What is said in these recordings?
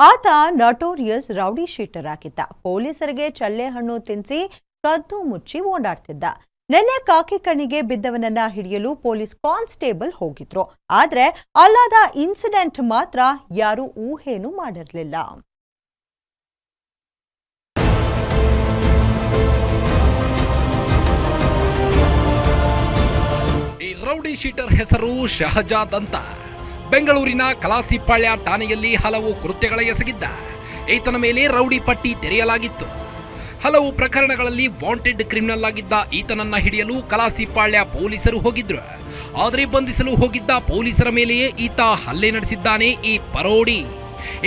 ಆತ notorious rowdy sheeter ಆಗಿದ್ದ. ಪೊಲೀಸರಿಗೆ ಚಳ್ಳೆ ಹಣ್ಣು ತಿನ್ನಿಸಿ ಕದ್ದು ಮುಚ್ಚಿ ಓಡಾಡ್ತಿದ್ದ. ನೆನ್ನೆ ಕಾಕಿ ಕಣ್ಣಿಗೆ ಬಿದ್ದವನನ್ನ ಹಿಡಿಯಲು ಪೊಲೀಸ್ ಕಾನ್ಸ್ಟೇಬಲ್ ಹೋಗಿದ್ರು. ಆದ್ರೆ ಅಲ್ಲಾದ ಇನ್ಸಿಡೆಂಟ್ ಮಾತ್ರ ಯಾರೂ ಊಹೆನೂ ಮಾಡಿರಲಿಲ್ಲ. ಈ ರೌಡಿ ಶೀಟರ್ ಹೆಸರು ಶಹಜಾದ್ ಅಂತ. ಬೆಂಗಳೂರಿನ ಕಲಾಸಿಪಾಳ್ಯ ಠಾಣೆಯಲ್ಲಿ ಹಲವು ಕೃತ್ಯಗಳ ಎಸಗಿದ್ದ. ಈತನ ಮೇಲೆ ರೌಡಿ ಪಟ್ಟಿ ತೆರೆಯಲಾಗಿತ್ತು. ಹಲವು ಪ್ರಕರಣಗಳಲ್ಲಿ ವಾಂಟೆಡ್ ಕ್ರಿಮಿನಲ್ ಆಗಿದ್ದ ಈತನನ್ನ ಹಿಡಿಯಲು ಕಲಾಸಿಪಾಳ್ಯ ಪೊಲೀಸರು ಹೋಗಿದ್ರು. ಆದರೆ ಬಂಧಿಸಲು ಹೋಗಿದ್ದ ಪೊಲೀಸರ ಮೇಲೆಯೇ ಈತ ಹಲ್ಲೆ ನಡೆಸಿದ್ದಾನೆ ಈ ಪರೋಡಿ.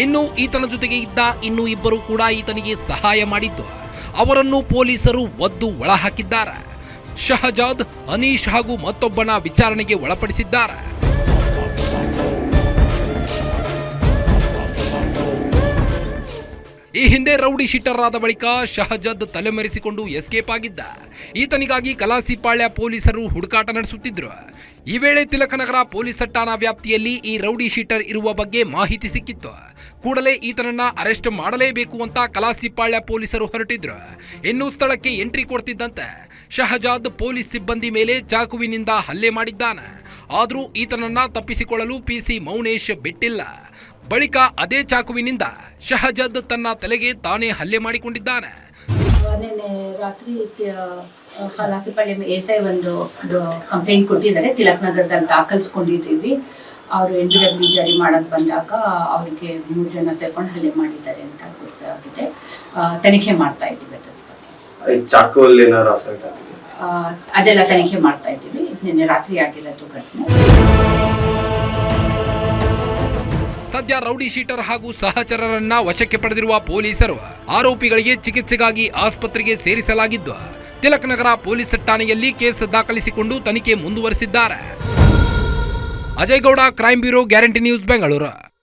ಇನ್ನು ಈತನ ಜೊತೆಗೆ ಇದ್ದ ಇನ್ನೂ ಇಬ್ಬರು ಕೂಡ ಈತನಿಗೆ ಸಹಾಯ ಮಾಡಿದ್ದು. ಅವರನ್ನು ಪೊಲೀಸರು ಒದ್ದು ಒಳಹಾಕಿದ್ದಾರೆ. ಶಹಜಾದ್, ಅನೀಶ್ ಹಾಗೂ ಮತ್ತೊಬ್ಬನ ವಿಚಾರಣೆಗೆ ಒಳಪಡಿಸಿದ್ದಾರೆ. ಈ ಹಿಂದೆ ರೌಡಿ ಶೀಟರ್ ಆದ ಬಳಿಕ ಶಹಜಾದ್ ತಲೆಮರೆಸಿಕೊಂಡು ಎಸ್ಕೇಪ್ ಆಗಿದ್ದ. ಈತನಿಗಾಗಿ ಕಲಾಸಿಪಾಳ್ಯ ಪೊಲೀಸರು ಹುಡುಕಾಟ ನಡೆಸುತ್ತಿದ್ದರು. ಈ ವೇಳೆ ತಿಲಕನಗರ ಪೊಲೀಸ್ ಠಾಣಾ ವ್ಯಾಪ್ತಿಯಲ್ಲಿ ಈ ರೌಡಿ ಶೀಟರ್ ಇರುವ ಬಗ್ಗೆ ಮಾಹಿತಿ ಸಿಕ್ಕಿತ್ತು. ಕೂಡಲೇ ಈತನನ್ನ ಅರೆಸ್ಟ್ ಮಾಡಲೇಬೇಕು ಅಂತ ಕಲಾಸಿಪಾಳ್ಯ ಪೊಲೀಸರು ಹೊರಟಿದ್ರು. ಇನ್ನು ಸ್ಥಳಕ್ಕೆ ಎಂಟ್ರಿ ಕೊಡ್ತಿದ್ದಂತೆ ಶಹಜಾದ್ ಪೊಲೀಸ್ ಸಿಬ್ಬಂದಿ ಮೇಲೆ ಚಾಕುವಿನಿಂದ ಹಲ್ಲೆ ಮಾಡಿದ್ದಾನೆ. ಆದರೂ ಈತನನ್ನ ತಪ್ಪಿಸಿಕೊಳ್ಳಲು ಪಿಸಿ ಮೌನೇಶ್ ಬಿಟ್ಟಿಲ್ಲ. ಬಳಿಕ ಅದೇ ಚಾಕುವಿನಿಂದ ಶಹಜಾದ್ ತನ್ನ ತಲೆಗೆ ತಾನೇ ಹಲ್ಲೆ ಮಾಡಿಕೊಂಡಿದ್ದಾನೆ. ನಿನ್ನೆ ರಾತ್ರಿ ಕಲಾಸಿಪಾಳ್ಯ ಎಸ್ಐ ಒಂದು ಕಂಪ್ಲೇಂಟ್ ಕೊಟ್ಟಿದ್ದಾರೆ. ತಿಲಕ್ ನಗರದಲ್ಲಿ ದಾಖಲಿಸ್ಕೊಂಡಿದ್ದೀವಿ. ಅವರು NBW ಜಾರಿ ಮಾಡಕ್ ಬಂದಾಗ ಅವ್ರಿಗೆ 3 ಜನ ಸೇರ್ಕೊಂಡು ಹಲ್ಲೆ ಮಾಡಿದ್ದಾರೆ ಅಂತ ಗೊತ್ತಾಗಿದೆ. ತನಿಖೆ ಮಾಡ್ತಾ ಇದ್ದೀವಿ. ಅದೆಲ್ಲ ತನಿಖೆ ಮಾಡ್ತಾ ಇದ್ದೀವಿ. ನಿನ್ನೆ ರಾತ್ರಿ ಆಗಿರೋದು ಘಟನೆ. ಸದ್ಯ ರೌಡಿ ಶೀಟರ್ ಹಾಗೂ ಸಹಚರರನ್ನ ವಶಕ್ಕೆ ಪಡೆದಿರುವ ಪೊಲೀಸರು ಆರೋಪಿಗಳಿಗೆ ಚಿಕಿತ್ಸೆಗಾಗಿ ಆಸ್ಪತ್ರೆಗೆ ಸೇರಿಸಲಾಗಿದ್ದು, ತಿಲಕ್ ನಗರ ಪೊಲೀಸ್ ಠಾಣೆಯಲ್ಲಿ ಕೇಸ್ ದಾಖಲಿಸಿಕೊಂಡು ತನಿಖೆ ಮುಂದುವರೆಸಿದ್ದಾರೆ. Ajay Gowda, crime bureau, guarantee news, Bengaluru.